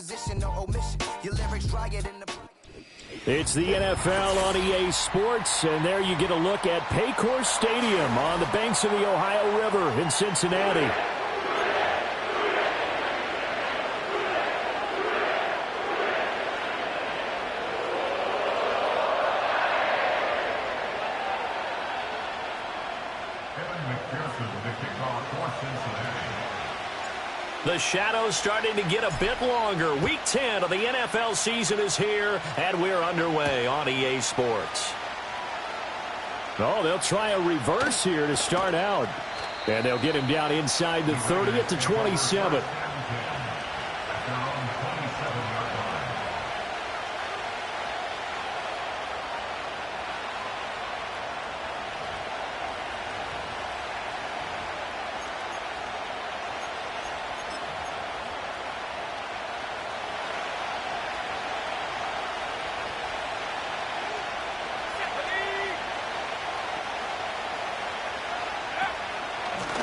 position, no omission. Your lyrics drier than the... It's the NFL on EA Sports, and there you get a look at Paycor Stadium on the banks of the Ohio River in Cincinnati. The shadow's starting to get a bit longer. Week 10 of the NFL season is here, and we're underway on EA Sports. Oh, they'll try a reverse here to start out. And they'll get him down inside the 30 at the 27.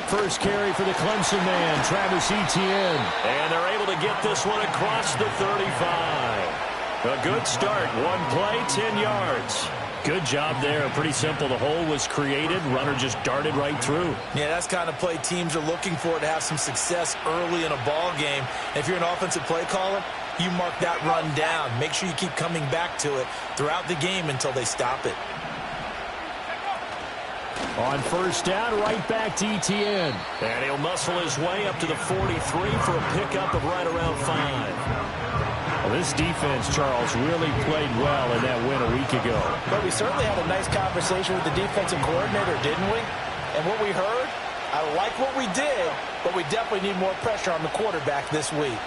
First carry for the Clemson man, Travis Etienne. And they're able to get this one across the 35. A good start. One play, 10 yards. Good job there. Pretty simple. The hole was created. Runner just darted right through. Yeah, that's kind of play teams are looking for to have some success early in a ball game. If you're an offensive play caller, you mark that run down. Make sure you keep coming back to it throughout the game until they stop it. On first down, right back to Etienne. And he'll muscle his way up to the 43 for a pickup of right around 5. Well, this defense, Charles, really played well in that win a week ago. But we certainly had a nice conversation with the defensive coordinator, didn't we? And what we heard, I like what we did, but we definitely need more pressure on the quarterback this week.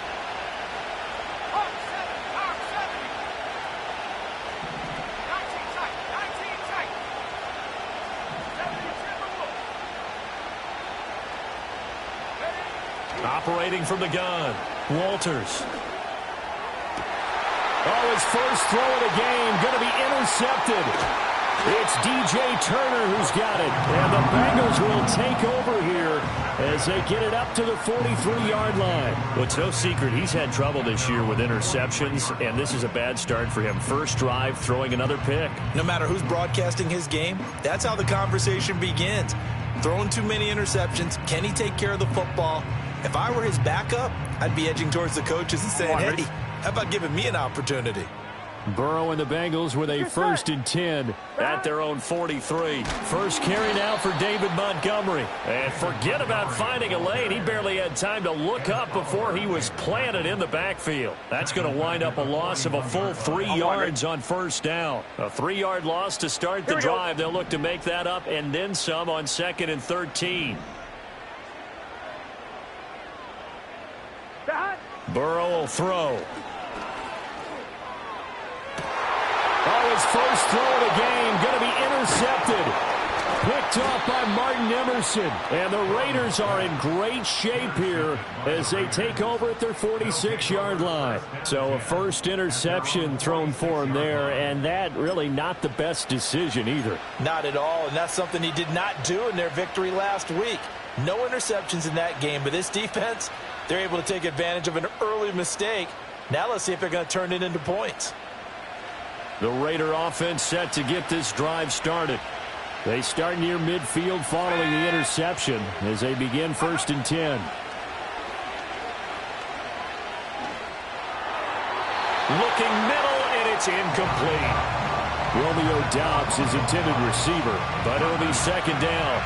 Operating from the gun, Walters. Oh, his first throw of the game, going to be intercepted. It's DJ Turner who's got it. And the Bengals will take over here as they get it up to the 43-yard line. Well, it's no secret he's had trouble this year with interceptions, and this is a bad start for him. First drive, throwing another pick. No matter who's broadcasting his game, that's how the conversation begins. Throwing too many interceptions. Can he take care of the football? If I were his backup, I'd be edging towards the coaches and saying, hey, how about giving me an opportunity? Burrow and the Bengals with a 1st and 10 at their own 43. First carry now for David Montgomery. And forget about finding a lane. He barely had time to look up before he was planted in the backfield. That's going to wind up a loss of a full 3 yards on first down. A 3-yard loss to start the drive. They'll look to make that up and then some on 2nd and 13. Burrow will throw. Oh, his first throw of the game going to be intercepted. Picked off by Martin Emerson. And the Raiders are in great shape here as they take over at their 46-yard line. So a first interception thrown for him there, and that really not the best decision either. Not at all, and that's something he did not do in their victory last week. No interceptions in that game, but this defense, they're able to take advantage of an early mistake. Now let's see if they're going to turn it into points. The Raider offense set to get this drive started. They start near midfield following the interception as they begin 1st and 10. Looking middle, and it's incomplete. Romeo Doubs is intended receiver, but it'll be 2nd down.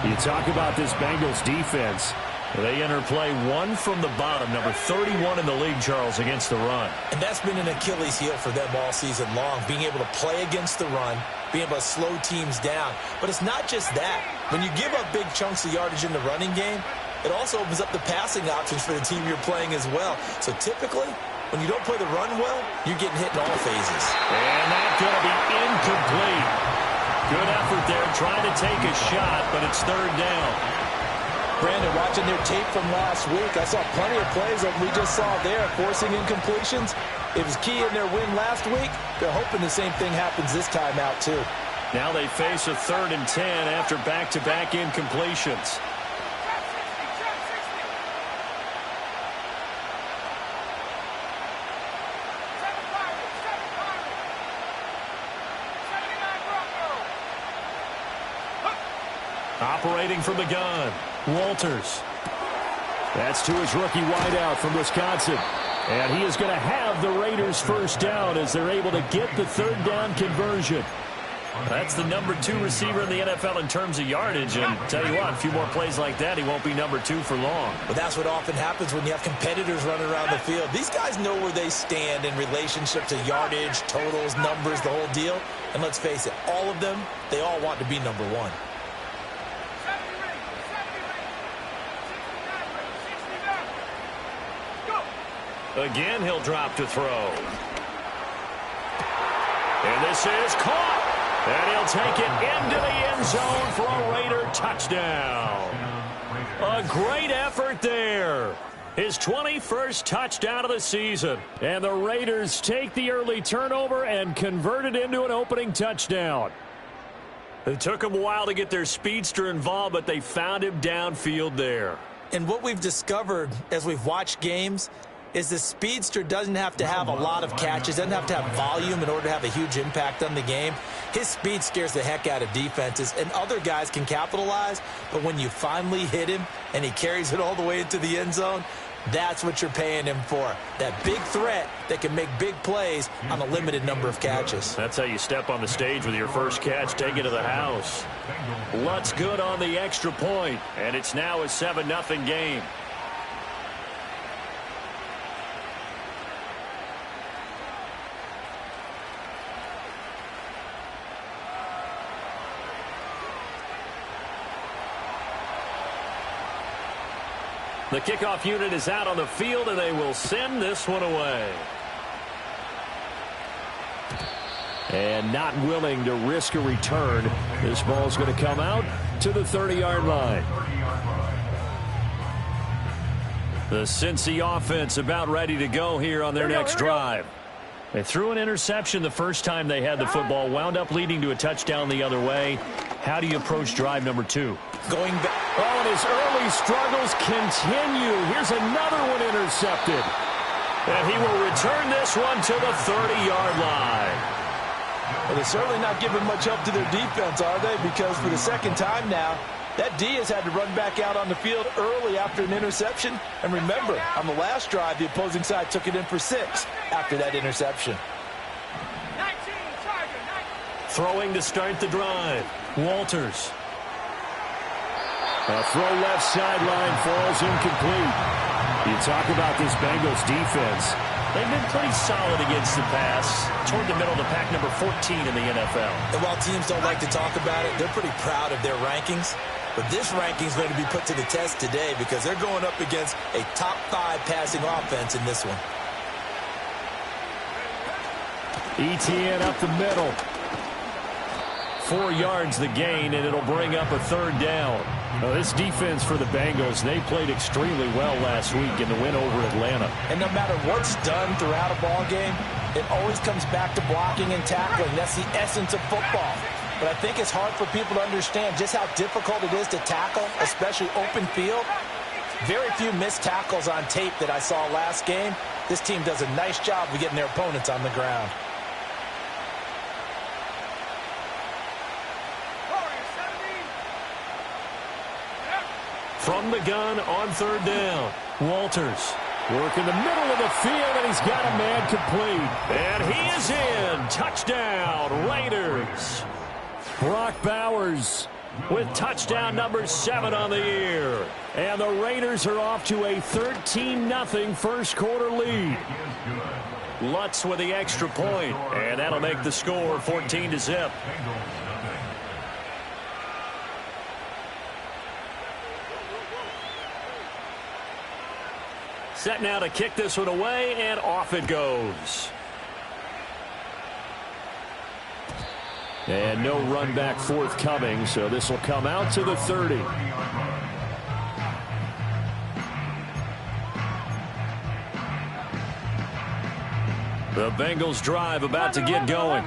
You talk about this Bengals defense. They enter play one from the bottom, number 31 in the league, Charles, against the run. And that's been an Achilles heel for them all season long, being able to play against the run, being able to slow teams down. But it's not just that. When you give up big chunks of yardage in the running game, it also opens up the passing options for the team you're playing as well. So typically, when you don't play the run well, you're getting hit in all phases. And that's going to be incomplete. Good effort there, trying to take a shot, but it's 3rd down. Brandon, watching their tape from last week, I saw plenty of plays like we just saw there, forcing incompletions. It was key in their win last week. They're hoping the same thing happens this time out, too. Now they face a 3rd and 10 after back-to-back incompletions. Operating from the gun, Walters. That's to his rookie wideout from Wisconsin. And he is going to have the Raiders first down as they're able to get the third down conversion. That's the number 2 receiver in the NFL in terms of yardage. And tell you what, a few more plays like that, he won't be number 2 for long. But that's what often happens when you have competitors running around the field. These guys know where they stand in relationship to yardage, totals, numbers, the whole deal. And let's face it, all of them, they all want to be number 1. Again, he'll drop to throw. And this is caught. And he'll take it into the end zone for a Raider touchdown. A great effort there. His 21st touchdown of the season. And the Raiders take the early turnover and convert it into an opening touchdown. It took them a while to get their speedster involved, but they found him downfield there. And what we've discovered as we've watched games is the speedster doesn't have to have a lot of catches, doesn't have to have volume in order to have a huge impact on the game. His speed scares the heck out of defenses, and other guys can capitalize, but when you finally hit him and he carries it all the way into the end zone, that's what you're paying him for. That big threat that can make big plays on a limited number of catches. That's how you step on the stage with your first catch, take it to the house. Lutz good on the extra point, and it's now a 7-0 game. The kickoff unit is out on the field, and they will send this one away. And not willing to risk a return. This ball's going to come out to the 30-yard line. The Cincy offense about ready to go here on their next drive. They threw an interception the first time they had the football, wound up leading to a touchdown the other way. How do you approach drive number 2? Going back. Oh, and his early struggles continue. Here's another one intercepted. And he will return this one to the 30-yard line. Well, they're certainly not giving much help to their defense, are they? Because for the second time now, that D has had to run back out on the field early after an interception. And remember, on the last drive, the opposing side took it in for 6 after that interception. Throwing to start the drive. Walters. A throw left sideline falls incomplete. You talk about this Bengals defense. They've been pretty solid against the pass. Toward the middle of the pack, number 14 in the NFL. And while teams don't like to talk about it, they're pretty proud of their rankings. But this ranking is going to be put to the test today because they're going up against a top 5 passing offense in this one. ETN up the middle. 4 yards the gain, and it'll bring up a third down. Now, this defense for the Bengals, they played extremely well last week in the win over Atlanta. And no matter what's done throughout a ball game, it always comes back to blocking and tackling. That's the essence of football. But I think it's hard for people to understand just how difficult it is to tackle, especially open field. Very few missed tackles on tape that I saw last game. This team does a nice job of getting their opponents on the ground. From the gun on third down, Walters working the middle of the field, and he's got a man complete. And he is in. Touchdown, Raiders. Brock Bowers with touchdown number 7 on the year. And the Raiders are off to a 13-0 first quarter lead. Lutz with the extra point, and that'll make the score 14-0. Set now to kick this one away, and off it goes. And no run back forthcoming, so this will come out to the 30. The Bengals drive about to get going.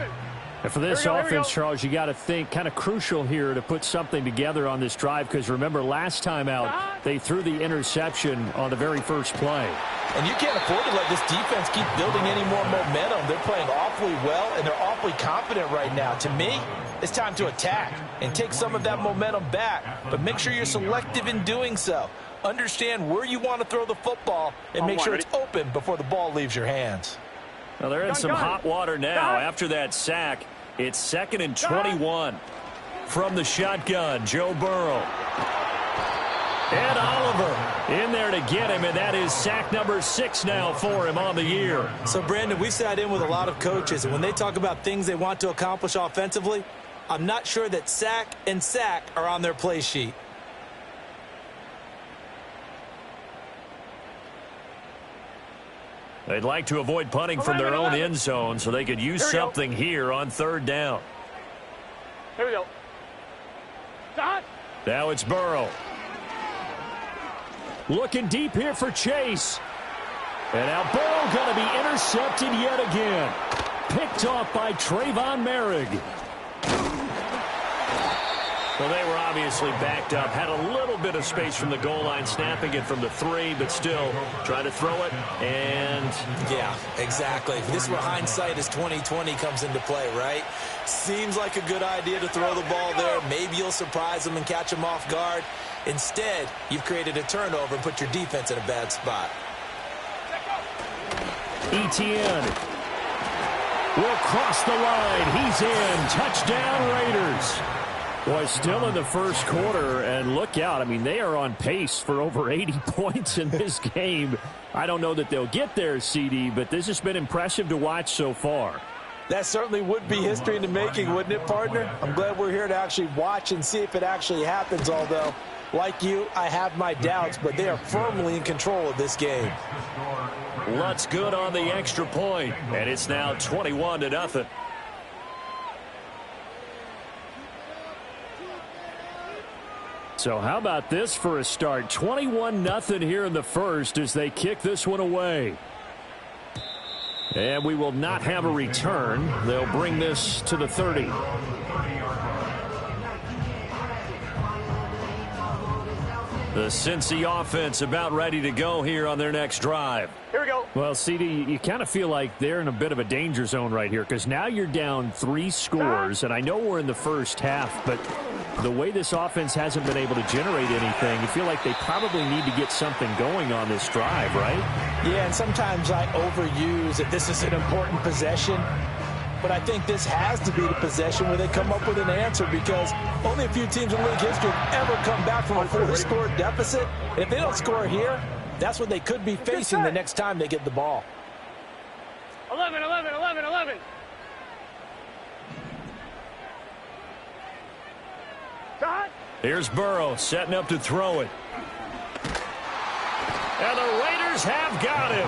And for this offense, Charles, you got to think kind of crucial here to put something together on this drive, because remember last time out they threw the interception on the very first play. And you can't afford to let this defense keep building any more momentum. They're playing awfully well, and they're awfully confident right now. To me, it's time to attack and take some of that momentum back, but make sure you're selective in doing so. Understand where you want to throw the football and make sure it's open before the ball leaves your hands. Well, they're in some hot water now. After that sack, it's 2nd and 21. From the shotgun, Joe Burrow. And Oliver in there to get him, and that is sack number 6 now for him on the year. So, Brandon, we sat in with a lot of coaches, and when they talk about things they want to accomplish offensively, I'm not sure that sack and sack are on their play sheet. They'd like to avoid punting from their own end zone so they could use something here on 3rd down. Here we go. Now it's Burrow. Looking deep here for Chase. And now Burrow going to be intercepted yet again. Picked off by Trayvon Merrick. Well, they were obviously backed up. Had a little bit of space from the goal line, snapping it from the 3, but still trying to throw it. And yeah, exactly. This is where hindsight is 20/20 comes into play, right? Seems like a good idea to throw the ball there. Maybe you'll surprise them and catch them off guard. Instead, you've created a turnover and put your defense in a bad spot. Etienne will cross the line. He's in. Touchdown, Raiders. Boy, still in the first quarter, and look out. I mean, they are on pace for over 80 points in this game. I don't know that they'll get there, CD, but this has been impressive to watch so far. That certainly would be history in the making, wouldn't it, partner? I'm glad we're here to actually watch and see if it actually happens, although, like you, I have my doubts, but they are firmly in control of this game. Lutz good on the extra point, and it's now 21-0. So how about this for a start? 21-0 here in the first as they kick this one away. And we will not have a return. They'll bring this to the 30. The Cincy offense about ready to go here on their next drive. Here we go. Well, CD, you kind of feel like they're in a bit of a danger zone right here because now you're down 3 scores, and I know we're in the first half, but the way this offense hasn't been able to generate anything, you feel like they probably need to get something going on this drive, right? Yeah, and sometimes I overuse that this is an important possession. But I think this has to be the possession where they come up with an answer because only a few teams in league history have ever come back from a 4-score deficit. And if they don't score here, that's what they could be facing the next time they get the ball. 11, 11, 11, 11. Here's Burrow setting up to throw it. And the Raiders have got him.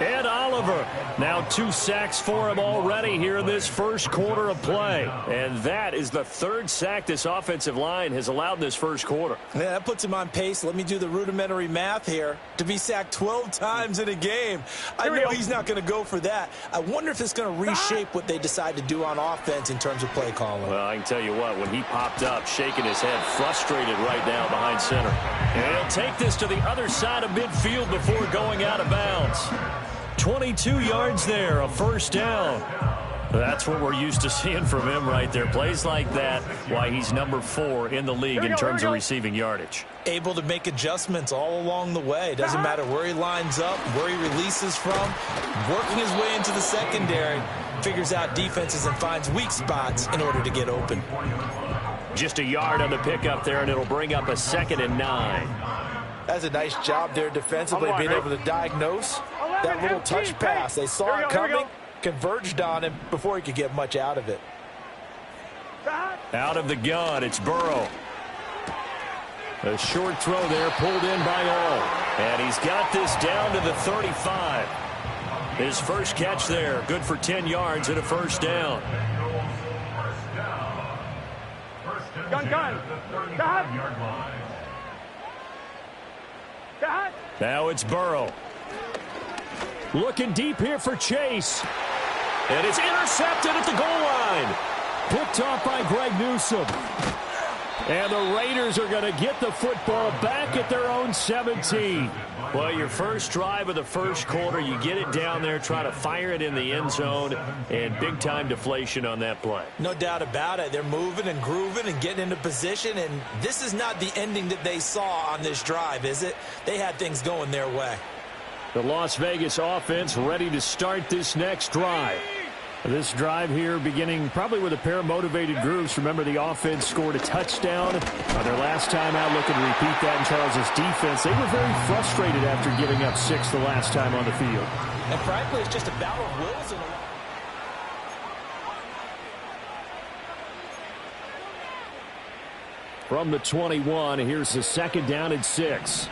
Ed Oliver, now 2 sacks for him already here in this first quarter of play. And that is the 3rd sack this offensive line has allowed in this first quarter. Yeah, that puts him on pace. Let me do the rudimentary math here. To be sacked 12 times in a game. I know he's not going to go for that. I wonder if it's going to reshape what they decide to do on offense in terms of play calling. Well, I can tell you what, when he popped up, shaking his head, frustrated right now behind center. And he'll take this to the other side of midfield before going out of bounds. 22 yards there, a first down. That's what we're used to seeing from him right there. Plays like that, why he's number 4 in the league in terms of receiving yardage. Able to make adjustments all along the way. Doesn't matter where he lines up, where he releases from. Working his way into the secondary, figures out defenses and finds weak spots in order to get open. Just a yard on the pickup there, and it'll bring up a 2nd and 9. That's a nice job there defensively, being able to diagnose that little touch pass. They saw it coming, converged on him before he could get much out of it. Out of the gun, it's Burrow. A short throw there, pulled in by all. And he's got this down to the 35. His first catch there, good for 10 yards and a first down. Gun. Now it's Burrow. Looking deep here for Chase. And it's intercepted at the goal line. Picked off by Greg Newsome. And the Raiders are going to get the football back at their own 17. Well, your first drive of the first quarter, you get it down there, try to fire it in the end zone, and big-time deflation on that play. No doubt about it. They're moving and grooving and getting into position, and this is not the ending that they saw on this drive, is it? They had things going their way. The Las Vegas offense ready to start this next drive. This drive here beginning probably with a pair of motivated groups. Remember, the offense scored a touchdown on their last time out, looking to repeat that in Charles' defense. They were very frustrated after giving up 6 the last time on the field. And frankly, it's just a battle of wills. From the 21, here's the 2nd down and 6.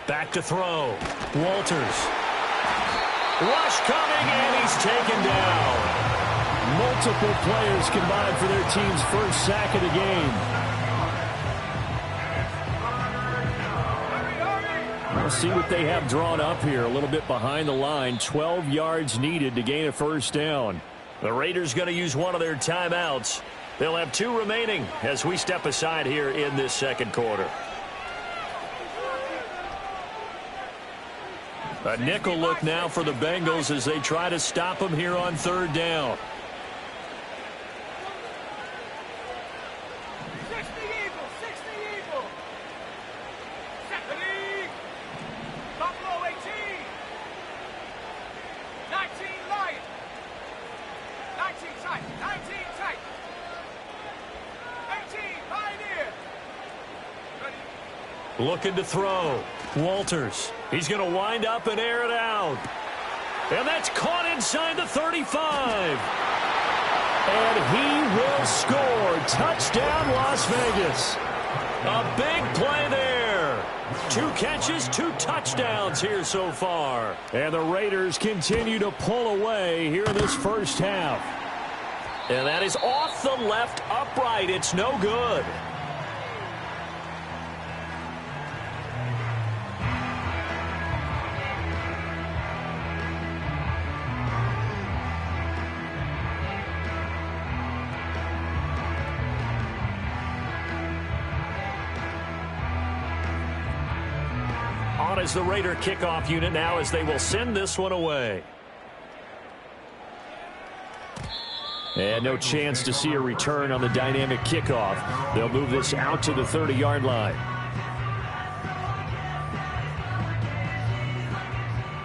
Back to throw. Walters. Rush coming, and he's taken down. Multiple players combined for their team's first sack of the game. Let's see what they have drawn up here. A little bit behind the line. 12 yards needed to gain a first down. The Raiders going to use one of their timeouts. They'll have 2 remaining as we step aside here in this second quarter. A nickel look now for the Bengals as they try to stop them here on 3rd down. 60 Eagles. 70. Buffalo 18. 19 Lions. 19 tight. 19 tight. 18 Pioneer. Looking to throw. Walters. He's going to wind up and air it out. And that's caught inside the 35. And he will score. Touchdown, Las Vegas. A big play there. 2 catches, 2 touchdowns here so far. And the Raiders continue to pull away here in this first half. And that is off the left upright. It's no good. On as the Raider kickoff unit now as they will send this one away. And no chance to see a return on the dynamic kickoff. They'll move this out to the 30-yard line.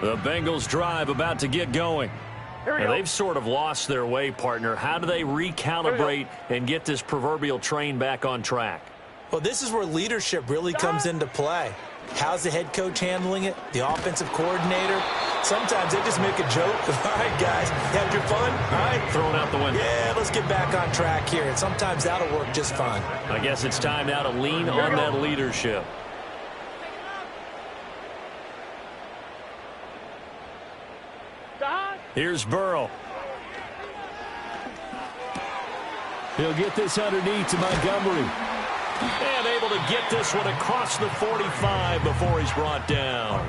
The Bengals drive about to get going. And they've sort of lost their way, partner. How do they recalibrate and get this proverbial train back on track? Well, this is where leadership really comes into play. How's the head coach handling it? The offensive coordinator? Sometimes they just make a joke. All right, guys, had your fun? All right. Thrown out the window. Yeah, let's get back on track here. And sometimes that'll work just fine. I guess it's time now to lean on that leadership. Here's Burrow. He'll get this underneath to Montgomery. And able to get this one across the 45 before he's brought down.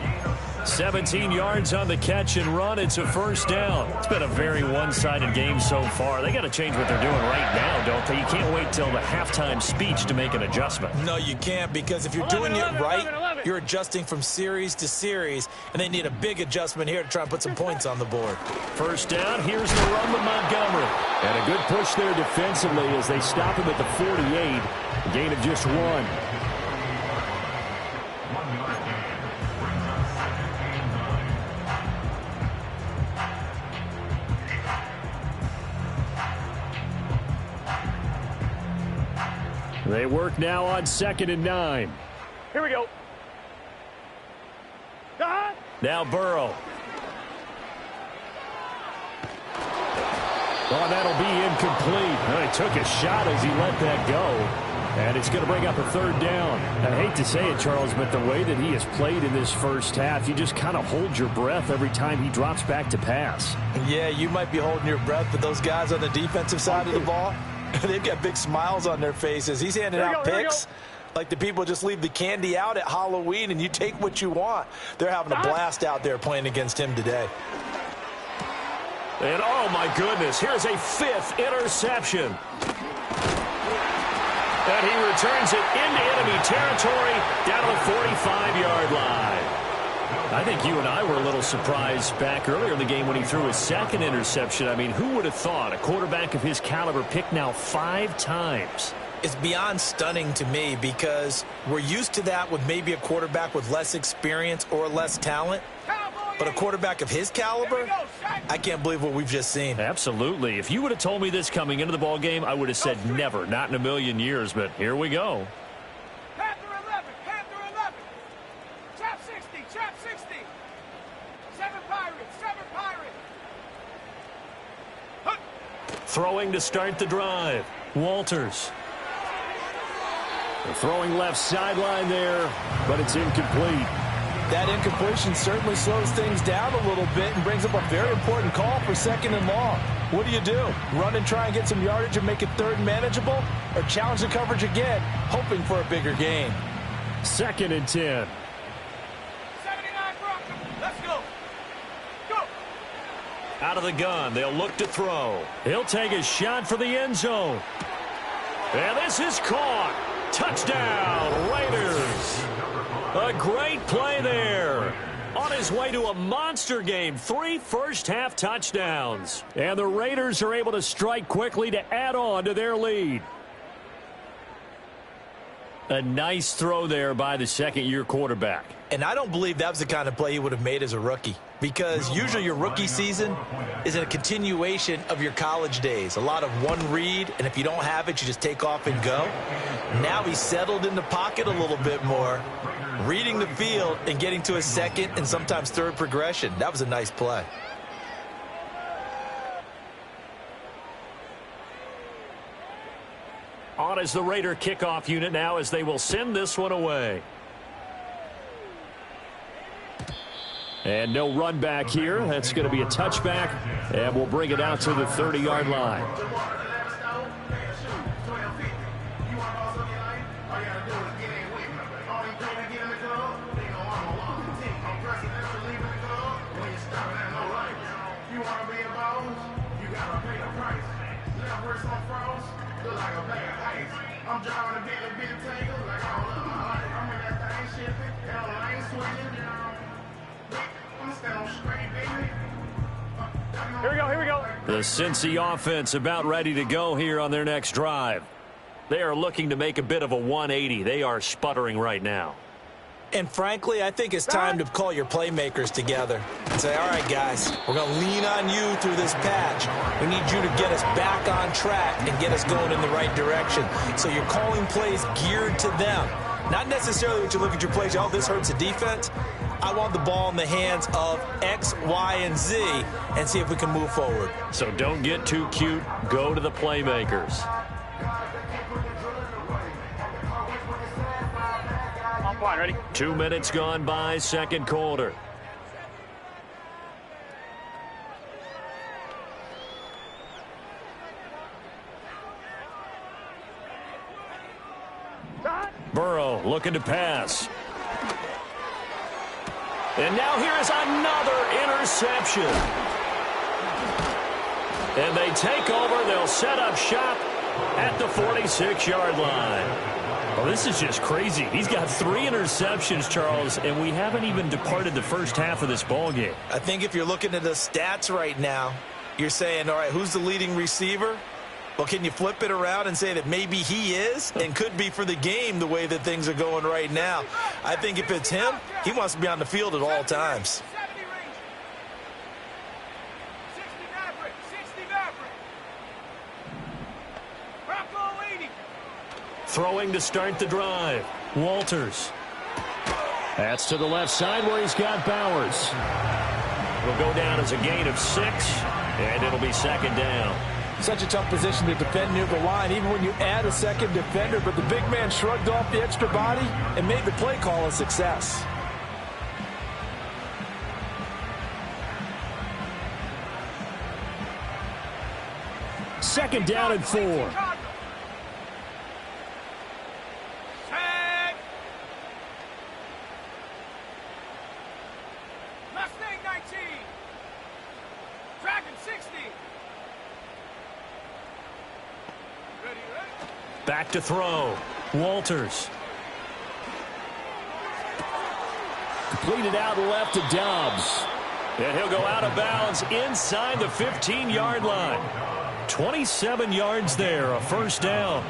17 yards on the catch and run. It's a first down. It's been a very one-sided game so far. They got to change what they're doing right now, don't they? You can't wait till the halftime speech to make an adjustment. No, you can't, because if you're doing it right, you're adjusting from series to series, and they need a big adjustment here to try and put some points on the board. First down. Here's the run to Montgomery. And a good push there defensively as they stop him at the 48. A gain of just 1. They work now on 2nd and 9. Here we go. Now Burrow. Oh, that'll be incomplete. Well, he took a shot as he let that go. And it's going to bring up a third down. I hate to say it, Charles, but the way that he has played in this first half, you just kind of hold your breath every time he drops back to pass. Yeah, you might be holding your breath, but those guys on the defensive side of the ball, they've got big smiles on their faces. He's handing out picks like the people just leave the candy out at Halloween and you take what you want. They're having a blast out there playing against him today. And, oh, my goodness, here's a 5th interception. And he returns it into enemy territory down to the 45-yard line. I think you and I were a little surprised back earlier in the game when he threw his 2nd interception. I mean, who would have thought a quarterback of his caliber picked now 5 times? It's beyond stunning to me because we're used to that with maybe a quarterback with less experience or less talent. But a quarterback of his caliber, I can't believe what we've just seen. Absolutely. If you would have told me this coming into the ball game, I would have said never, not in a million years. But here we go. Panther 11, Panther 11. Chap 60, Chap 60. 7 Pirates, 7 Pirates. Throwing to start the drive. Walters. They're throwing left sideline there, but it's incomplete. That incompletion certainly slows things down a little bit and brings up a very important call for 2nd and long. What do? Run and try and get some yardage and make it 3rd manageable? Or challenge the coverage again, hoping for a bigger gain? 2nd and 10. 79 Broncos. Let's go. Go. Out of the gun, they'll look to throw. He'll take a shot for the end zone. And this is caught. Touchdown, Raiders. A great play there. On his way to a monster game, 3 first-half touchdowns. And the Raiders are able to strike quickly to add on to their lead. A nice throw there by the 2nd-year quarterback. And I don't believe that was the kind of play he would have made as a rookie. Because usually your rookie season is a continuation of your college days. A lot of one read, and if you don't have it, you just take off and go. Now he's settled in the pocket a little bit more, reading the field and getting to a 2nd and sometimes 3rd progression. That was a nice play. On is the Raider kickoff unit now as they will send this one away. And no run back here. That's going to be a touchback, and we'll bring it out to the 30-yard line. I'm driving a bit of tangle, like, I'm in that thing shifting, hell, I ain't swinging, I'm standing straight, baby. Here we go. The Cincy offense about ready to go here on their next drive. They are looking to make a bit of a 180. They are sputtering right now. And frankly, I think it's time to call your playmakers together and say, all right, guys, we're going to lean on you through this patch. We need you to get us back on track and get us going in the right direction. So you're calling plays geared to them. Not necessarily when you look at your plays, oh, this hurts the defense. I want the ball in the hands of X, Y, and Z and see if we can move forward. So don't get too cute. Go to the playmakers. Ready? 2 minutes gone by, 2nd quarter. Burrow looking to pass. And now here is another interception. And they take over. They'll set up shop at the 46-yard line. Well, this is just crazy. He's got 3 interceptions, Charles, and we haven't even departed the first half of this ball game. I think if you're looking at the stats right now, you're saying, all right, who's the leading receiver? Well, can you flip it around and say that maybe he is and could be for the game the way that things are going right now? I think if it's him, he wants to be on the field at all times. 70 range. 60 Maverick. 60 Maverick. Bronco 80. Throwing to start the drive. Walters. That's to the left side where he's got Bowers. Will go down as a gain of 6, and it'll be 2nd down. Such a tough position to defend near the line, even when you add a second defender, but the big man shrugged off the extra body and made the play call a success. Second down and 4. Mustang 19. Dragon 60. Ready. Back to throw. Walters. Completed out left to Dobbs. And he'll go out of bounds inside the 15-yard line. 27 yards there, a first down.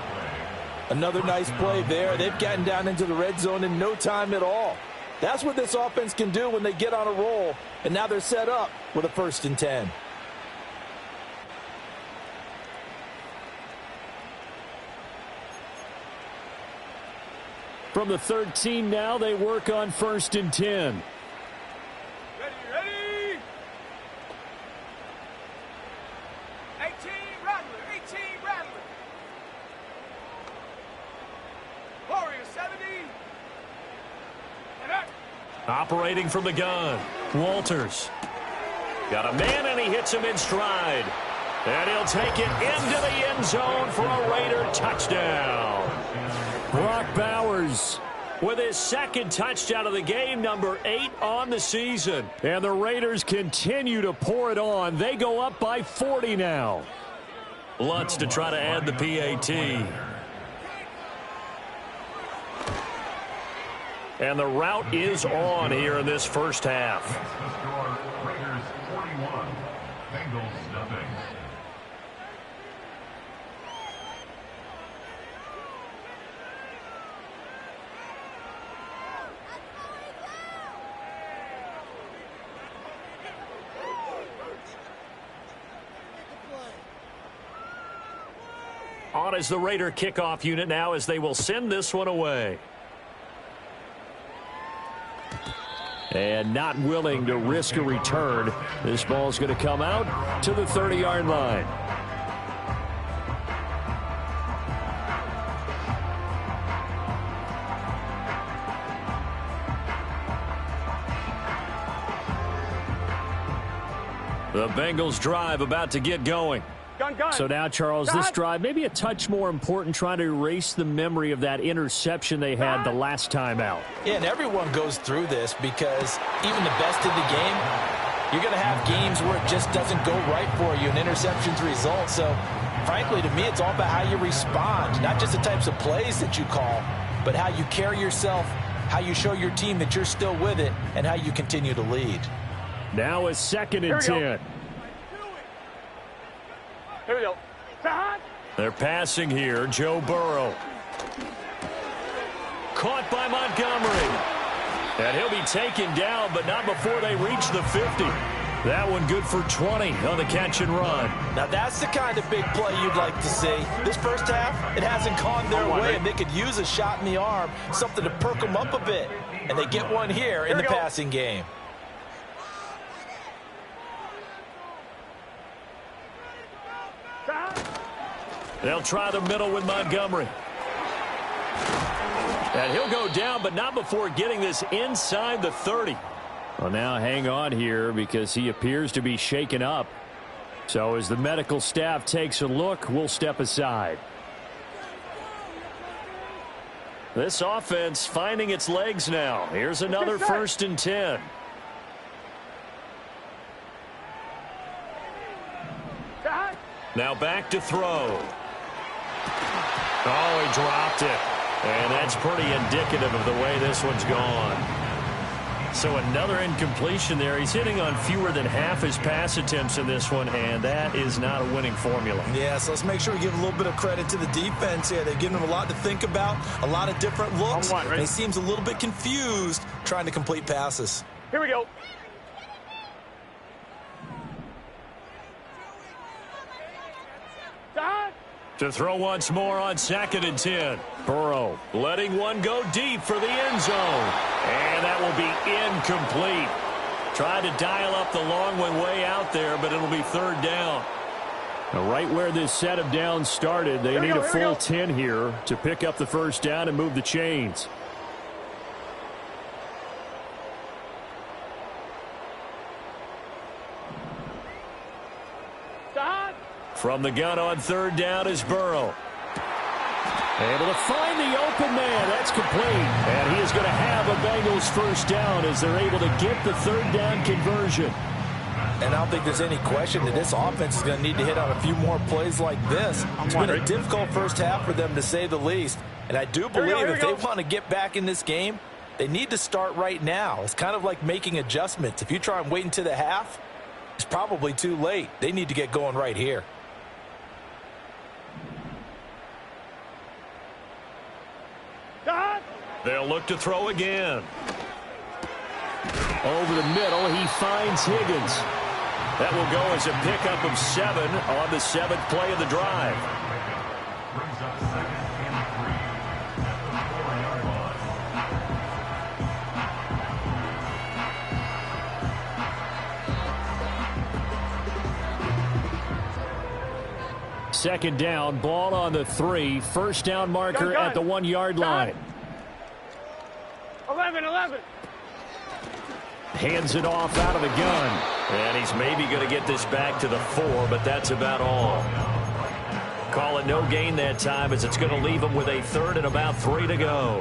Another nice play there. They've gotten down into the red zone in no time at all. That's what this offense can do when they get on a roll. And now they're set up with a 1st and 10. From the 13 now, they work on 1st and 10. Ready. 18 Rattler. Warrior 70. And up. Operating from the gun. Walters. Got a man, and he hits him in stride. And he'll take it into the end zone for a Raider touchdown. Brock Bowers with his second touchdown of the game, number 8 on the season. And the Raiders continue to pour it on. They go up by 40 now. Lutz to try to add the PAT. And the route is on here in this first half. Raiders 41, Bengals nothing. On is the Raider kickoff unit now as they will send this one away. And not willing to risk a return. This ball's going to come out to the 30-yard line. The Bengals drive about to get going. Gun. So now, Charles, this drive maybe a touch more important, trying to erase the memory of that interception they had the last time out. Yeah, and everyone goes through this because even the best in the game, you're going to have games where it just doesn't go right for you, and interceptions result. So, frankly, to me, it's all about how you respond, not just the types of plays that you call, but how you carry yourself, how you show your team that you're still with it, and how you continue to lead. Now a 2nd and 10. Here we go. They're passing here. Joe Burrow. Caught by Montgomery. And he'll be taken down, but not before they reach the 50. That one good for 20 on the catch and run. Now, that's the kind of big play you'd like to see. This first half, it hasn't gone their way, and they could use a shot in the arm, something to perk them up a bit. And they get one here in the passing game. They'll try the middle with Montgomery. And he'll go down, but not before getting this inside the 30. Well, now hang on here because he appears to be shaken up. So as the medical staff takes a look, we'll step aside. This offense finding its legs now. Here's another 1st and 10. Now back to throw. Oh, he dropped it. And that's pretty indicative of the way this one's gone. So another incompletion there. He's hitting on fewer than half his pass attempts in this one, and that is not a winning formula. Yeah, so let's make sure we give a little bit of credit to the defense here. They've given him a lot to think about, a lot of different looks, and he seems a little bit confused trying to complete passes. Here we go. To throw once more on 2nd and 10. Burrow letting one go deep for the end zone. And that will be incomplete. Tried to dial up the long one way out there, but it'll be 3rd down. Right where this set of downs started, they need a full 10 here to pick up the first down and move the chains. From the gun on third down is Burrow. Able to find the open man. That's complete. And he is going to have a Bengals first down as they're able to get the third down conversion. And I don't think there's any question that this offense is going to need to hit on a few more plays like this. It's been a difficult first half for them, to say the least. And I do believe if they want to get back in this game, they need to start right now. It's kind of like making adjustments. If you try and wait until the half, it's probably too late. They need to get going right here. They'll look to throw again. Over the middle, he finds Higgins. That will go as a pickup of 7 on the 7th play of the drive. Brings up 2nd and 3 at the 4-yard line. Second down, ball on the 3. First down marker at the 1-yard line. 11. Hands it off out of the gun. And he's maybe going to get this back to the 4, but that's about all. Call it no gain that time, as it's going to leave him with a 3rd and about 3 to go.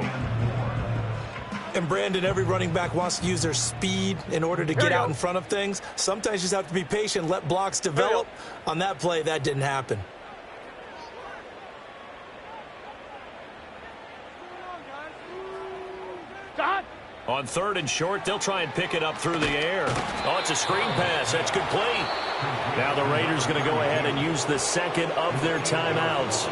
And Brandon, every running back wants to use their speed in order to get out in front of things. Sometimes you just have to be patient, let blocks develop. On that play, that didn't happen. On 3rd and short, they'll try and pick it up through the air. Oh, it's a screen pass. That's complete. Now the Raiders going to go ahead and use the second of their timeouts,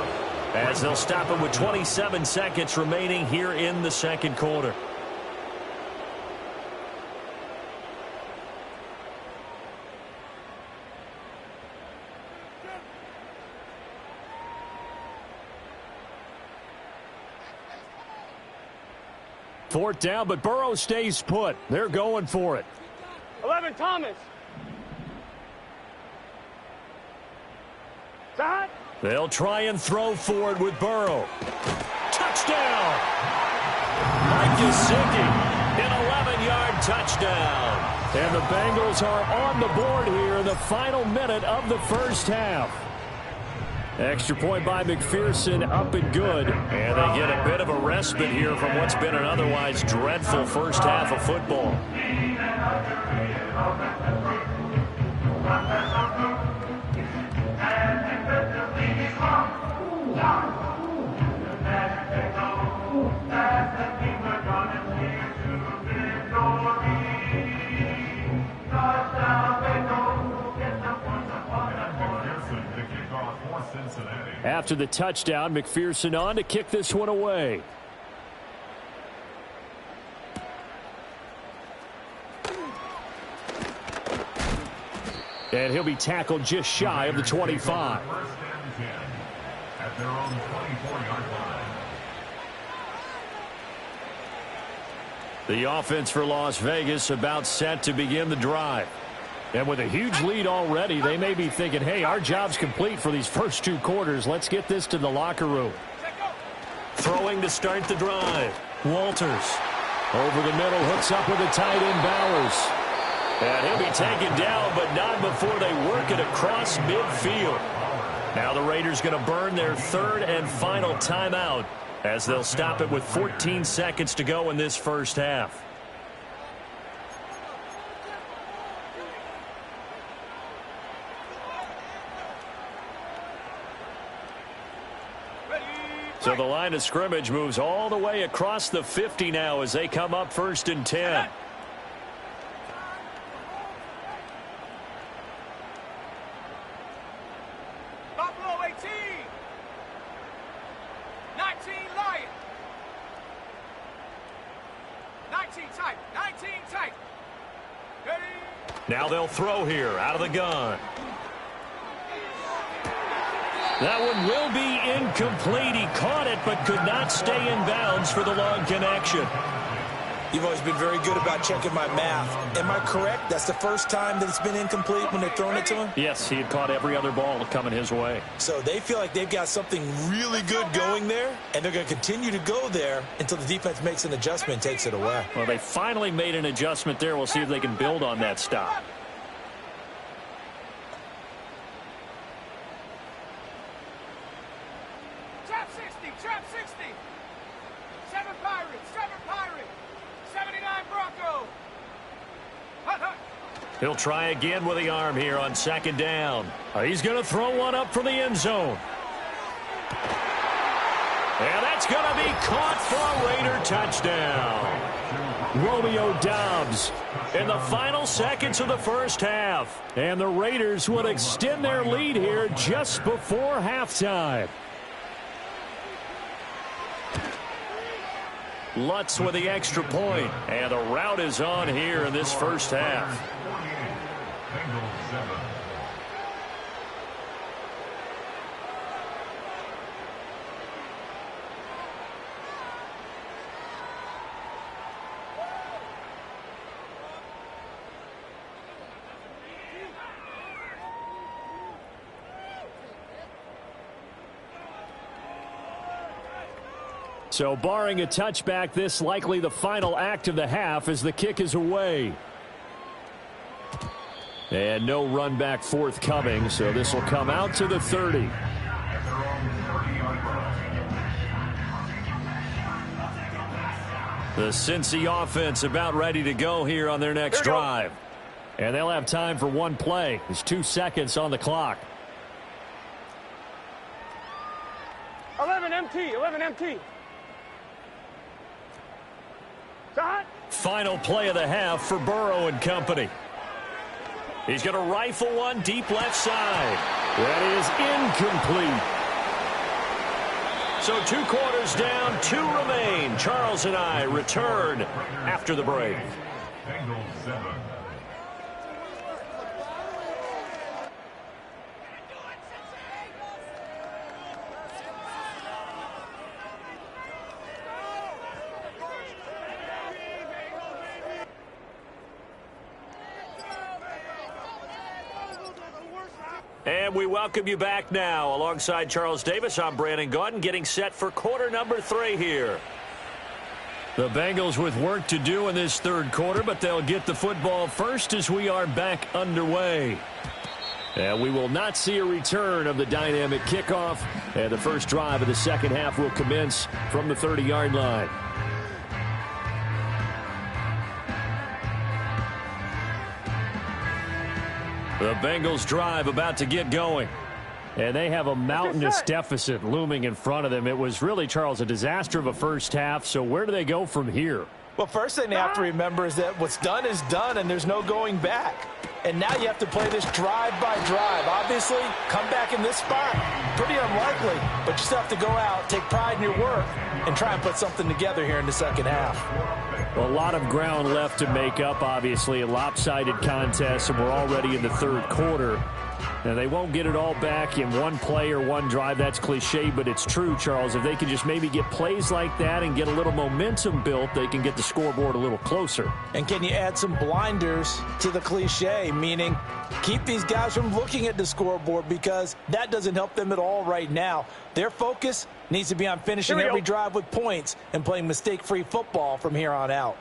as they'll stop it with 27 seconds remaining here in the second quarter. Fourth down, but Burrow stays put. They're going for it. 11, Thomas. Side. They'll try and throw forward with Burrow. Touchdown! Mike Gesicki, an 11-yard touchdown. And the Bengals are on the board here in the final minute of the first half. Extra point by McPherson, up and good. And they get a bit of a respite here from what's been an otherwise dreadful first half of football. After the touchdown, McPherson on to kick this one away. And he'll be tackled just shy of the 25. First and 10 at their own 24-yard line. The offense for Las Vegas about set to begin the drive. And with a huge lead already, they may be thinking, hey, our job's complete for these first 2 quarters. Let's get this to the locker room. Throwing to start the drive. Walters. Over the middle, hooks up with the tight end Bowers. And he'll be taken down, but not before they work it across midfield. Now the Raiders going to burn their 3rd and final timeout, as they'll stop it with 14 seconds to go in this first half. So the line of scrimmage moves all the way across the 50 now as they come up 1st and 10. Buffalo 18. 19 Lion. 19 tight. 19 tight. Ready. Now they'll throw here out of the gun. That one will be incomplete. He caught it but could not stay in bounds for the long connection. You've always been very good about checking my math. Am I correct? That's the first time that it's been incomplete when they've thrown it to him? Yes, he had caught every other ball coming his way. So they feel like they've got something really good going there, and they're going to continue to go there until the defense makes an adjustment and takes it away. Well, they finally made an adjustment there. We'll see if they can build on that stop. Trap 60, trap 60. 7 Pirates, 79 Bronco. Hut, hut. He'll try again with the arm here on second down. He's going to throw one up for the end zone. And that's going to be caught for a Raider touchdown. Romeo Doubs in the final seconds of the first half. And the Raiders will extend their lead here just before halftime. Lutz with the extra point. And the rout is on here in this first half. So barring a touchback, this likely the final act of the half as the kick is away. And no run back forthcoming, so this will come out to the 30. The Cincy offense about ready to go here on their next drive. And they'll have time for one play. There's 2 seconds on the clock. 11 MT. Final play of the half for Burrow and company. He's going to rifle one deep left side. That is incomplete. So 2 quarters down, 2 remain. Charles and I return after the break. And we welcome you back now. Alongside Charles Davis, I'm Brandon Gaudin, getting set for quarter number 3 here. The Bengals with work to do in this third quarter, but they'll get the football first as we are back underway. And we will not see a return of the dynamic kickoff. And the first drive of the second half will commence from the 30-yard line. The Bengals drive about to get going. And they have a mountainous deficit looming in front of them. It was really, Charles, a disaster of a first half. So where do they go from here? Well, first thing they have to remember is that what's done is done, and there's no going back. And now you have to play this drive by drive. Obviously, come back in this spot, pretty unlikely. But you still have to go out, take pride in your work, and try and put something together here in the second half. A lot of ground left to make up, obviously. A lopsided contest, and we're already in the third quarter. And they won't get it all back in one play or one drive. That's cliche, but it's true, Charles. If they can just maybe get plays like that and get a little momentum built, they can get the scoreboard a little closer. And can you add some blinders to the cliche, meaning keep these guys from looking at the scoreboard, because that doesn't help them at all right now. Their focus needs to be on finishing every drive with points and playing mistake-free football from here on out.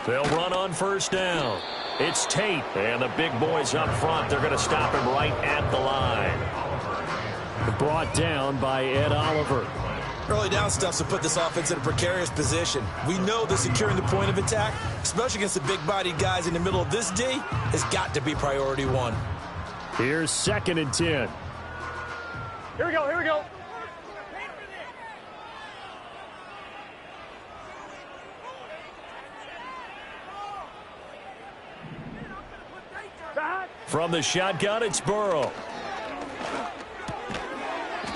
They'll run on first down. It's Tate, and the big boys up front. They're going to stop him right at the line. Brought down by Ed Oliver. Early down stuffs will put this offense in a precarious position. We know that securing the point of attack, especially against the big-bodied guys in the middle of this D, has got to be priority 1. Here's 2nd and 10. Here we go. From the shotgun, it's Burrow.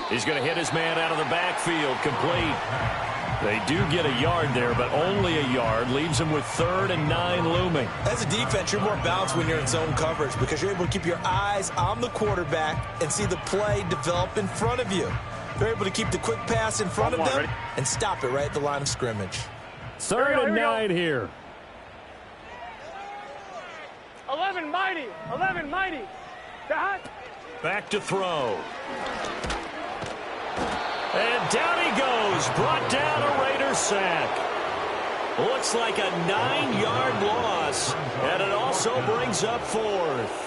He's going to hit his man out of the backfield, complete. They do get a yard there, but only a yard. Leaves them with 3rd and 9 looming. As a defense, you're more balanced when you're in zone coverage because you're able to keep your eyes on the quarterback and see the play develop in front of you. They're able to keep the quick pass in front of them and stop it right at the line of scrimmage. 3rd and 9 here. 11 mighty. 11 mighty. Back to throw. And down he goes. Brought down a Raider sack. Looks like a 9-yard loss. And it also brings up 4th.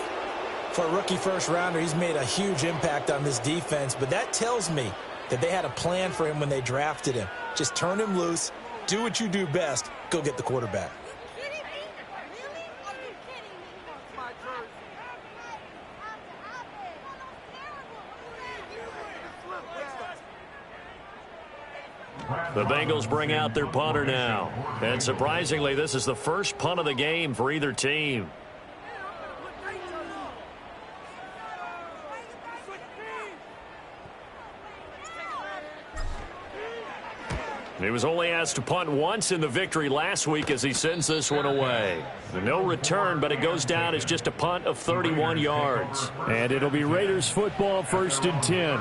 For a rookie first-rounder, he's made a huge impact on this defense, but that tells me that they had a plan for him when they drafted him. Just turn him loose, do what you do best, go get the quarterback. The Bengals bring out their punter now. And surprisingly, this is the first punt of the game for either team. He was only asked to punt once in the victory last week as he sends this one away. No return, but it goes down as just a punt of 31 yards. And it'll be Raiders football, 1st and 10.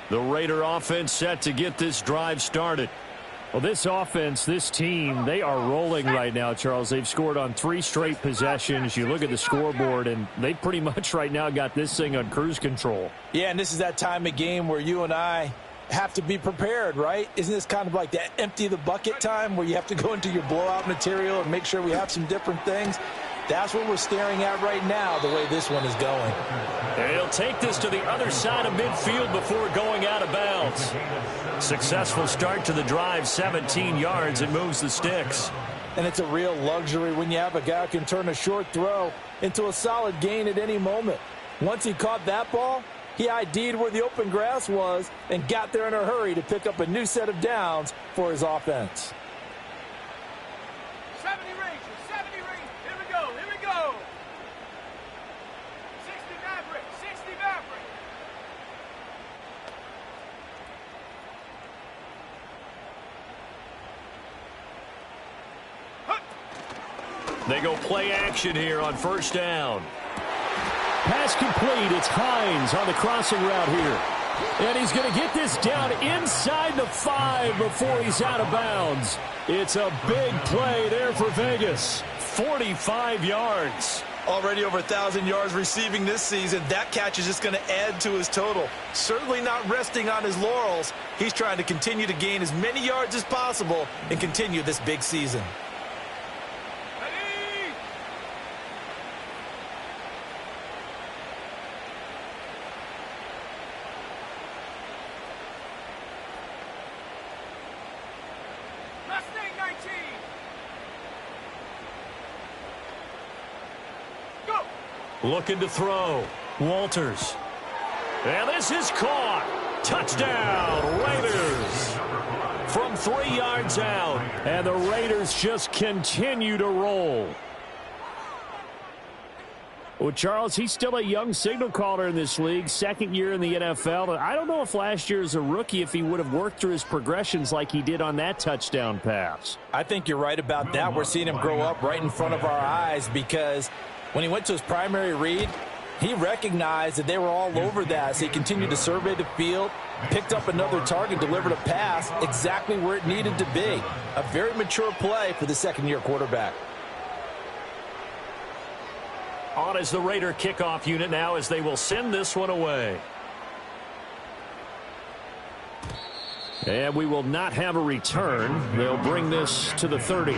The Raider offense set to get this drive started. Well, this offense, this team, they are rolling right now, Charles. They've scored on 3 straight possessions. You look at the scoreboard, and they pretty much right now got this thing on cruise control. Yeah, and this is that time of game where you and I have to be prepared, right? Isn't this kind of like that empty the bucket time where you have to go into your blowout material and make sure we have some different things? That's what we're staring at right now, the way this one is going. And he'll take this to the other side of midfield before going out of bounds. Successful start to the drive, 17 yards, and moves the sticks. And it's a real luxury when you have a guy who can turn a short throw into a solid gain at any moment. Once he caught that ball, he ID'd where the open grass was and got there in a hurry to pick up a new set of downs for his offense. 70 Rangers. 70 Rangers. Here we go. Here we go. 60 Maverick. 60 Maverick. They go play action here on 1st down. Pass complete. It's Hines on the crossing route here. And he's going to get this down inside the 5 before he's out of bounds. It's a big play there for Vegas. 45 yards. Already over 1,000 yards receiving this season. That catch is just going to add to his total. Certainly not resting on his laurels. He's trying to continue to gain as many yards as possible and continue this big season. Mustang 19. Looking to throw. Walters. And this is caught. Touchdown, Raiders. From 3 yards out. And the Raiders just continue to roll. Well, Charles, he's still a young signal caller in this league, 2nd year in the NFL. I don't know if last year as a rookie, if he would have worked through his progressions like he did on that touchdown pass. I think you're right about that. We're seeing him grow up right in front of our eyes because when he went to his primary read, he recognized that they were all over that. So he continued to survey the field, picked up another target, delivered a pass exactly where it needed to be. A very mature play for the 2nd-year quarterback. On is the Raider kickoff unit now as they will send this one away. And we will not have a return. They'll bring this to the 30.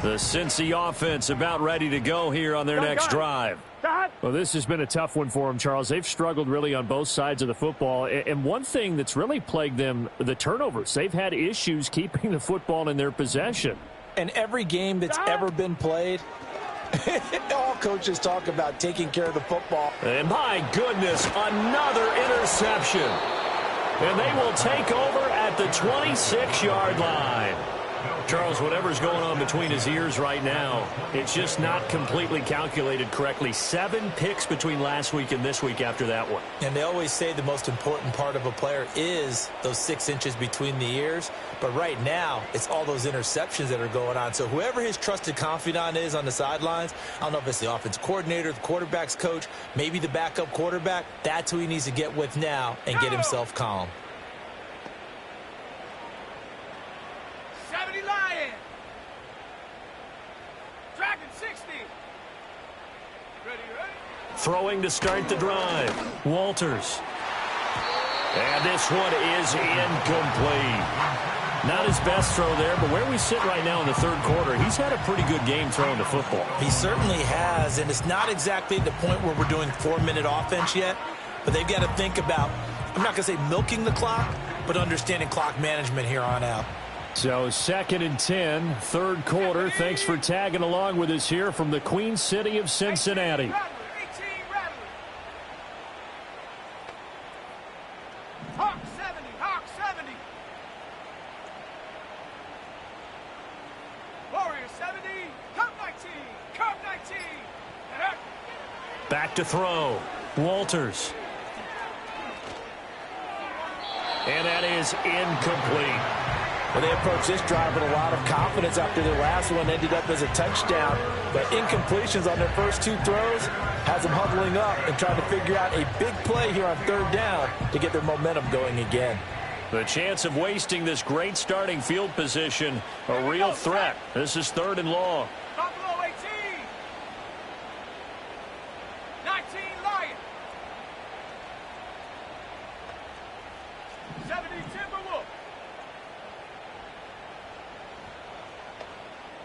The Cincy offense about ready to go here on their next drive. Well, this has been a tough one for them, Charles. They've struggled really on both sides of the football. And one thing that's really plagued them, the turnovers. They've had issues keeping the football in their possession. And every game that's ever been played, all coaches talk about taking care of the football. And my goodness, another interception. And they will take over at at the 26-yard line. Charles, whatever's going on between his ears right now, it's just not completely calculated correctly. 7 picks between last week and this week after that one. And they always say the most important part of a player is those 6 inches between the ears. But right now, it's all those interceptions that are going on. So whoever his trusted confidant is on the sidelines, I don't know if it's the offense coordinator, the quarterback's coach, maybe the backup quarterback, that's who he needs to get with now and get himself calm. 70 Lion. Dragon 60. Ready. Throwing to start the drive. Walters. And this one is incomplete. Not his best throw there, but where we sit right now in the third quarter, he's had a pretty good game throwing the football. He certainly has, and it's not exactly the point where we're doing 4-minute offense yet, but they've got to think about, I'm not going to say milking the clock, but understanding clock management here on out. So 2nd and 10, third quarter. Thanks for tagging along with us here from the Queen City of Cincinnati. 18 Hawk 70, Hawk 70. Warrior 70, Cup 19, Cup 19. Back to throw. Walters. And that is incomplete. Well, they approached this drive with a lot of confidence after their last one ended up as a touchdown. But incompletions on their first 2 throws has them huddling up and trying to figure out a big play here on 3rd down to get their momentum going again. The chance of wasting this great starting field position, a real threat. This is 3rd and long. Buffalo 18. 19 Lion. 70 Timberwolf.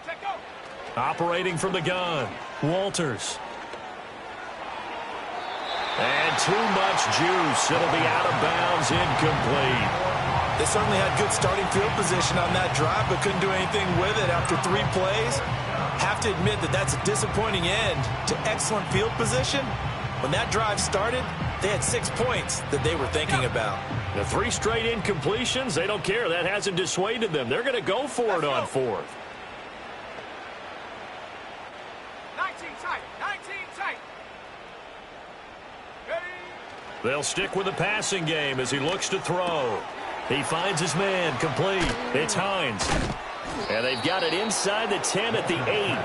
Check out. Operating from the gun. Walters. And too much juice. It'll be out of bounds, incomplete. They certainly had good starting field position on that drive, but couldn't do anything with it after 3 plays. Have to admit that that's a disappointing end to excellent field position. When that drive started, they had 6 points that they were thinking about. The 3 straight incompletions, they don't care. That hasn't dissuaded them. They're going to go for it on 4th. 19 tight, 19 tight. Ready. They'll stick with the passing game as he looks to throw. He finds his man, complete. It's Hines. And they've got it inside the 10 at the 8.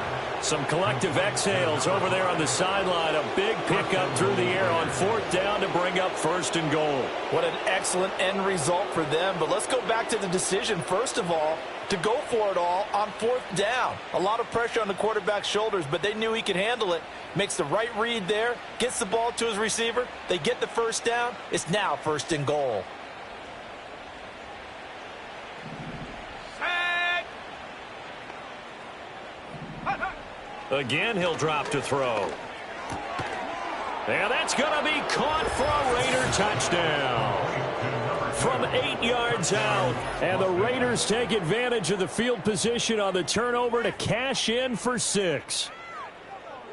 Some collective exhales over there on the sideline. A big pickup through the air on 4th down to bring up 1st and goal. What an excellent end result for them. But let's go back to the decision, first of all, to go for it all on 4th down. A lot of pressure on the quarterback's shoulders, but they knew he could handle it. Makes the right read there, gets the ball to his receiver. They get the 1st down. It's now 1st and goal. Again, he'll drop to throw. And that's going to be caught for a Raider touchdown. From 8 yards out. And the Raiders take advantage of the field position on the turnover to cash in for 6.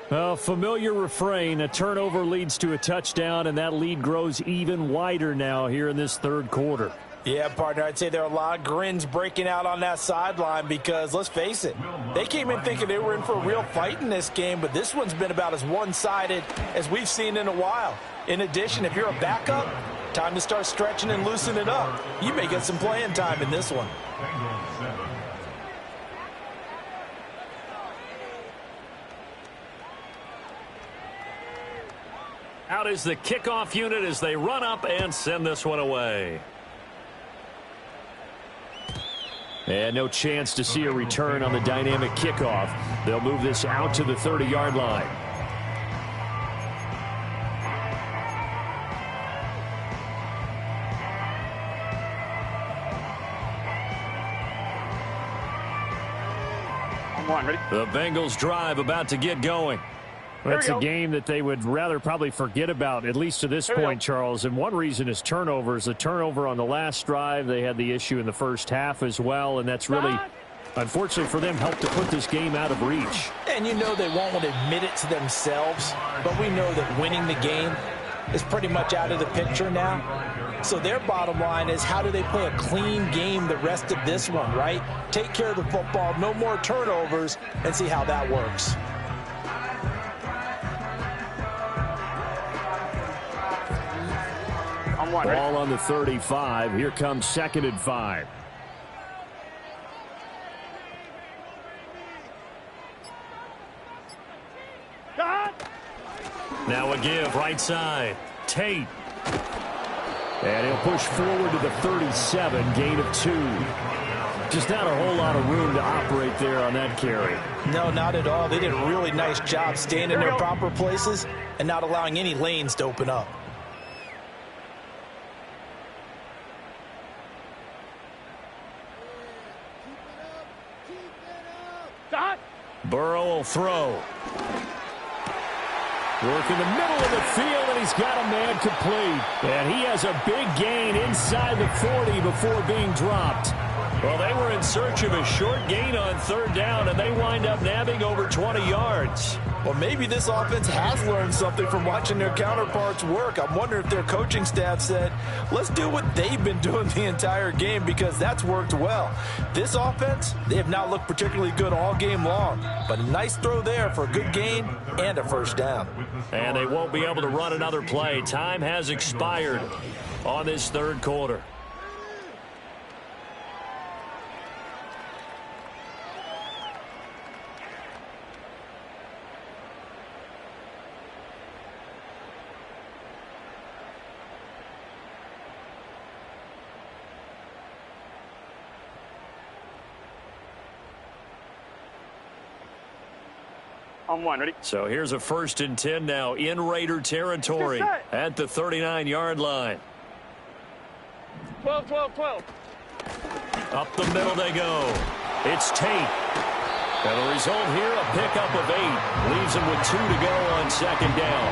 A familiar refrain. A turnover leads to a touchdown, and that lead grows even wider now here in this 3rd quarter. Yeah, partner, I'd say there are a lot of grins breaking out on that sideline because, let's face it, they came in thinking they were in for a real fight in this game, but this one's been about as one-sided as we've seen in a while. In addition, if you're a backup, time to start stretching and loosening up. You may get some playing time in this one. Out is the kickoff unit as they run up and send this one away. And no chance to see a return on the dynamic kickoff. They'll move this out to the 30-yard line. Ready? The Bengals drive about to get going. That's a game that they would rather probably forget about, at least to this point, Charles. And one reason is turnovers. A turnover on the last drive. They had the issue in the first half as well, and that's really, unfortunately for them, helped to put this game out of reach. And you know they won't want to admit it to themselves, but we know that winning the game is pretty much out of the picture now. So their bottom line is, how do they play a clean game the rest of this one, right? Take care of the football, no more turnovers, and see how that works. Ball on the 35. Here comes 2nd and 5. Now a give right side. Tate. And he'll push forward to the 37, gain of 2. Just not a whole lot of room to operate there on that carry. No, not at all. They did a really nice job staying in their proper places and not allowing any lanes to open up. Burrow will throw. Work in the middle of the field, and he's got a man complete. And he has a big gain inside the 40 before being dropped. Well, they were in search of a short gain on 3rd down, and they wind up nabbing over 20 yards. Well, maybe this offense has learned something from watching their counterparts work. I'm wondering if their coaching staff said, let's do what they've been doing the entire game, because that's worked well. This offense, they have not looked particularly good all game long, but a nice throw there for a good gain and a 1st down. And they won't be able to run another play. Time has expired on this 3rd quarter. On 1, ready? So here's a 1st and 10 now in Raider territory at the 39-yard line. 12, 12, 12. Up the middle they go. It's Tate. And the result here, a pickup of 8. Leaves him with 2 to go on 2nd down.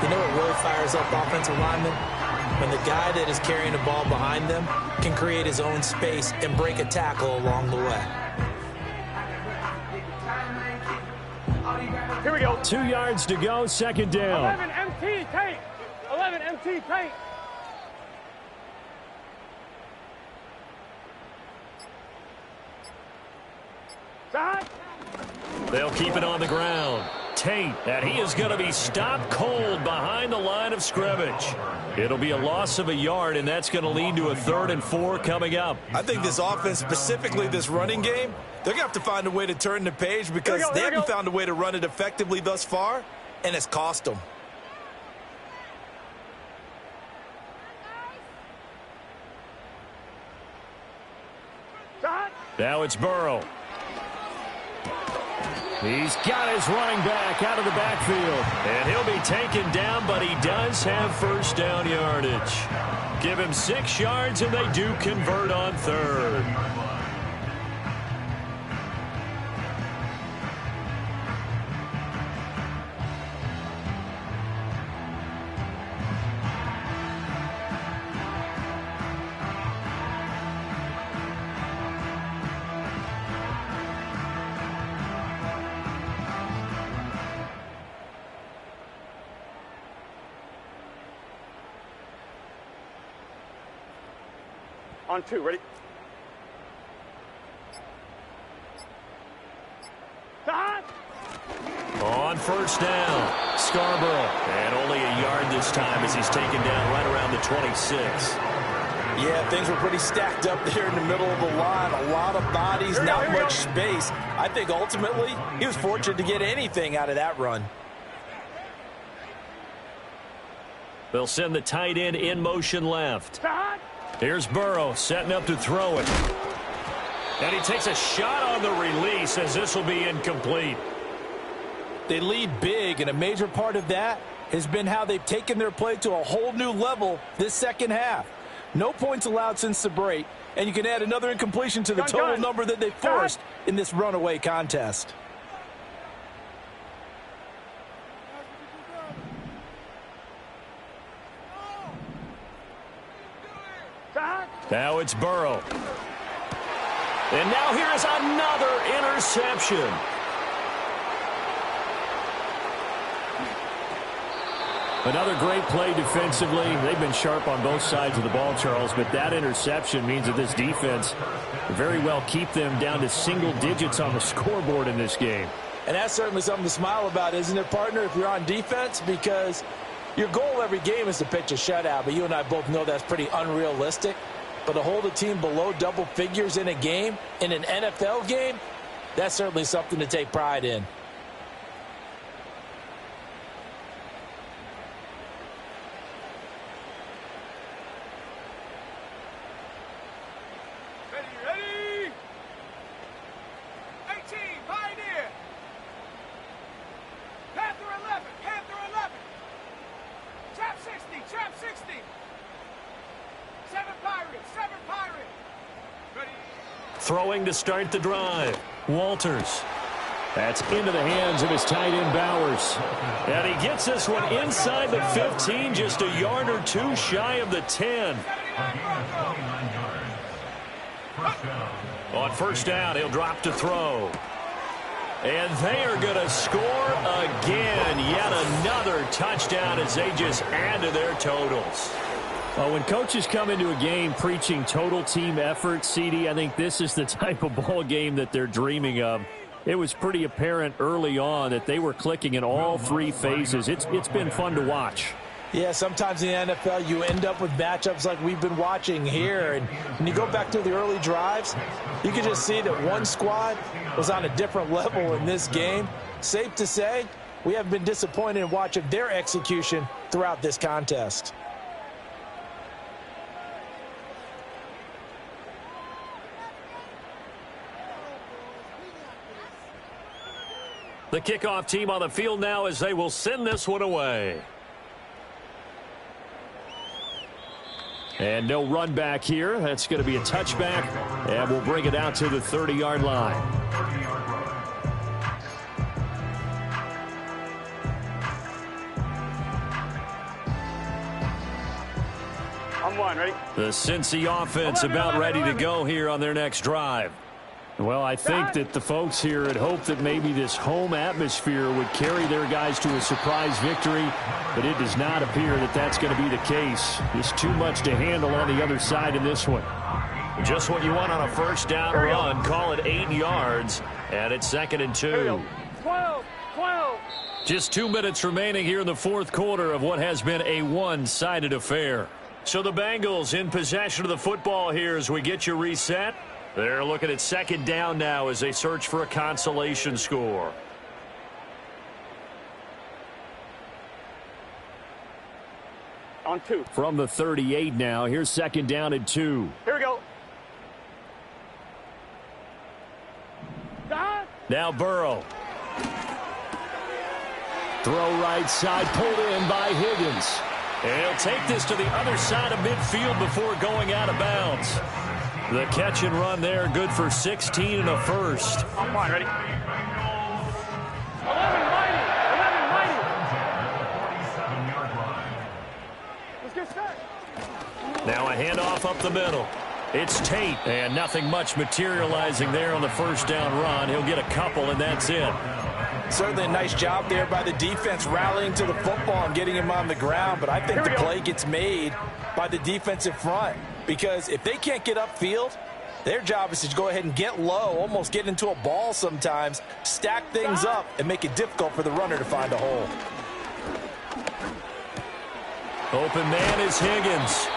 You know what really fires up offensive linemen? When the guy that is carrying the ball behind them can create his own space and break a tackle along the way. Here we go. 2 yards to go, 2nd down. 11 MT paint. 11 MT paint. They'll keep it on the ground. Tate, and he is going to be stopped cold behind the line of scrimmage. It'll be a loss of a yard, and that's going to lead to a 3rd and 4 coming up. I think this offense, specifically this running game, they're going to have to find a way to turn the page, because they haven't found a way to run it effectively thus far, and it's cost them. Now it's Burrow. He's got his running back out of the backfield. And he'll be taken down, but he does have 1st down yardage. Give him 6 yards, and they do convert on 3rd. On 2, ready? On 1st down, Scarborough. And only a yard this time as he's taken down right around the 26. Yeah, things were pretty stacked up there in the middle of the line. A lot of bodies, not much space. I think ultimately he was fortunate to get anything out of that run. They'll send the tight end in motion left. Here's Burrow setting up to throw it. And he takes a shot on the release as this will be incomplete. They lead big, and a major part of that has been how they've taken their play to a whole new level this 2nd half. No points allowed since the break, and you can add another incompletion to the total number that they forced in this runaway contest. Now it's Burrow. And now here is another interception. Another great play defensively. They've been sharp on both sides of the ball, Charles, but that interception means that this defense very well keep them down to single digits on the scoreboard in this game. And that's certainly something to smile about, isn't it, partner, if you're on defense? Because your goal every game is to pitch a shutout, but you and I both know that's pretty unrealistic. But to hold a team below double figures in a game, in an NFL game, that's certainly something to take pride in. Ready? 18, Pioneer. Panther 11, Panther 11. Trap 60, Trap 60. 7 Pirates, 7 Pirates. Ready? Throwing to start the drive. Walters. That's into the hands of his tight end Bowers. And he gets this one inside the 15, just a yard or two shy of the 10. On first down, he'll drop to throw. And they are going to score again. Yet another touchdown as they just add to their totals. Well, when coaches come into a game preaching total team effort, CD, I think this is the type of ball game that they're dreaming of. It was pretty apparent early on that they were clicking in all three phases. It's been fun to watch. Yeah, sometimes in the NFL you end up with matchups like we've been watching here. And when you go back to the early drives, you can just see that one squad was on a different level in this game. Safe to say, we have been disappointed in watching their execution throughout this contest. The kickoff team on the field now as they will send this one away. And no run back here. That's going to be a touchback, and we'll bring it out to the 30-yard line. I'm one, ready? The Cincy offense about ready to go here on their next drive. Well, I think that the folks here had hoped that maybe this home atmosphere would carry their guys to a surprise victory, but it does not appear that that's going to be the case. Just too much to handle on the other side in this one. Just what you want on a first down run. Call it 8 yards, and it's 2nd and 2. 12. Just 2 minutes remaining here in the fourth quarter of what has been a one-sided affair. So the Bengals in possession of the football here as we get you reset. They're looking at 2nd down now as they search for a consolation score. On 2. From the 38 now, here's 2nd down and 2. Here we go. Now Burrow. Throw right side, pulled in by Higgins. And he'll take this to the other side of midfield before going out of bounds. The catch and run there, good for 16 and a first. I'm fine, ready? 11 mighty. Let's get set. Now a handoff up the middle. It's Tate, and nothing much materializing there on the first down run. He'll get a couple, and that's it. Certainly a nice job there by the defense rallying to the football and getting him on the ground, but I think the play gets made by the defensive front. Because if they can't get upfield, their job is to go ahead and get low, almost get into a ball sometimes, stack things up, and make it difficult for the runner to find a hole. Open man is Higgins.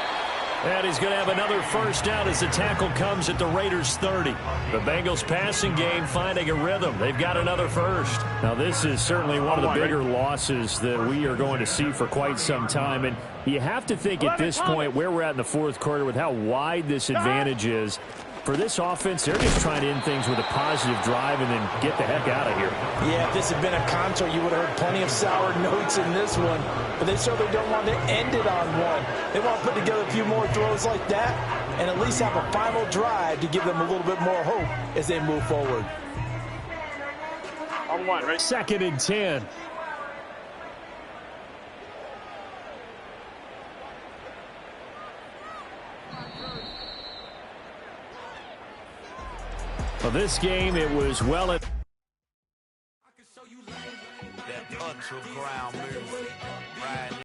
And he's going to have another first down as the tackle comes at the Raiders' 30. The Bengals passing game finding a rhythm. They've got another first. Now, this is certainly one of the bigger losses that we are going to see for quite some time. And you have to think at this point where we're at in the fourth quarter with how wide this advantage is. For this offense, they're just trying to end things with a positive drive and then get the heck out of here. Yeah, if this had been a concert, you would have heard plenty of sour notes in this one. But they certainly don't want to end it on one. They want to put together a few more throws like that and at least have a final drive to give them a little bit more hope as they move forward. On 1, ready? 2nd and 10. For this game, it was well at That ground move. Right.